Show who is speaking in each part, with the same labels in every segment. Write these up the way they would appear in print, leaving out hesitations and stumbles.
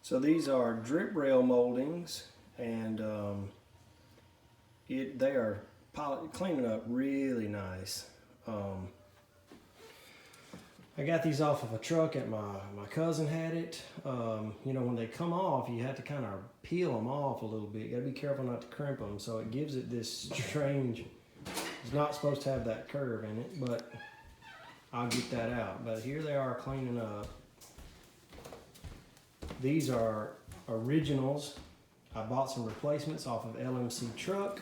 Speaker 1: So these are drip rail moldings, and they are cleaning up really nice. I got these off of a truck at my cousin had it. You know, when they come off, you have to kind of peel them off a little bit. You gotta be careful not to crimp them. So it gives it this strange, it's not supposed to have that curve in it, but I'll get that out. But here they are cleaning up. These are originals. I bought some replacements off of LMC truck,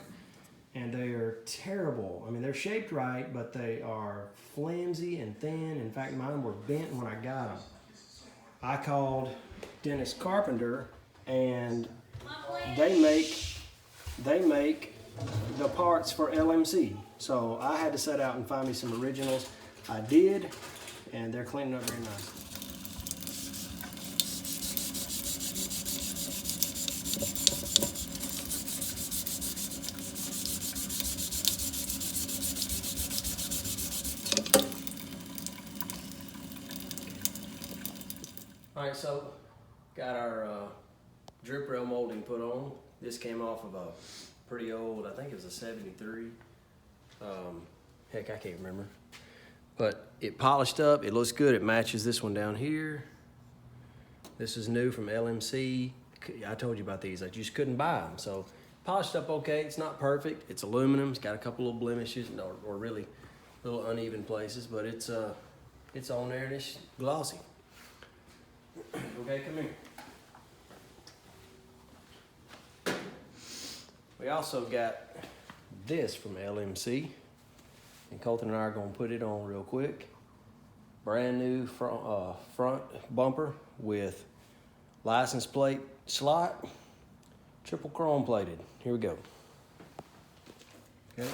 Speaker 1: and they are terrible. I mean, they're shaped right, but they are flimsy and thin. In fact, mine were bent when I got them. I called Dennis Carpenter, and they make the parts for LMC. So I had to set out and find me some originals. I did, and they're cleaning up very nice. All right, so got our drip rail molding put on. This came off of a pretty old, I think it was a 73. Heck, I can't remember. But it polished up, it looks good. It matches this one down here. This is new from LMC. I told you about these, I just couldn't buy them. So polished up okay, it's not perfect. It's aluminum, it's got a couple little blemishes or really little uneven places, but it's on there and it's glossy. Okay, come here. We also got this from LMC, and Colton and I are gonna put it on real quick. Brand new front bumper with license plate slot, triple chrome plated. Here we go. Okay.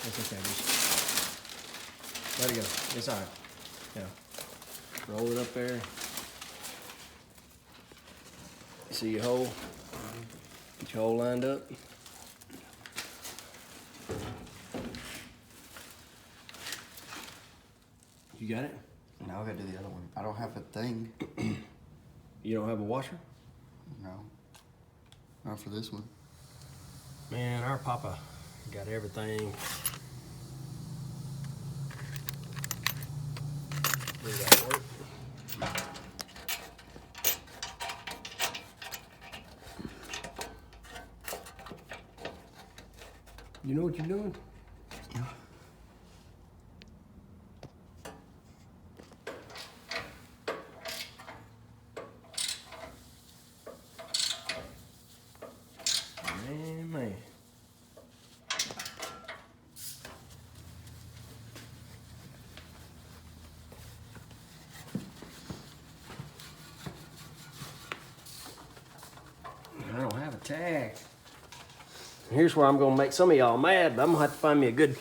Speaker 1: It's okay, just let it go. It's all right. Yeah. Roll it up there. See your hole? Get your hole lined up. You got it?
Speaker 2: No, I gotta do the other one. I don't have a thing.
Speaker 1: You don't have a washer?
Speaker 2: No. Not for this one.
Speaker 1: Man, our papa got everything. Did that work? You know what you're doing?
Speaker 2: Yeah.
Speaker 1: Man. I don't have a tag. Here's where I'm gonna make some of y'all mad, but I'm gonna have to find me a good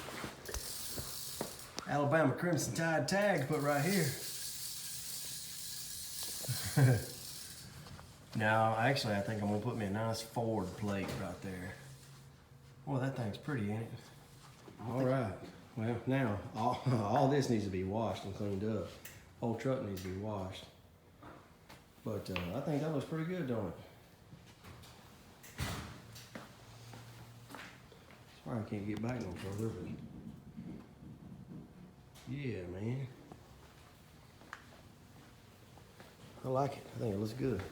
Speaker 1: Alabama Crimson Tide tag to put right here. No, actually, I think I'm gonna put me a nice Ford plate right there. Well, that thing's pretty, ain't it? All right. Well, now all this needs to be washed and cleaned up. Whole truck needs to be washed. But I think that looks pretty good, don't it? Sorry I can't get back no further, but yeah, man. I like it. I think it looks good.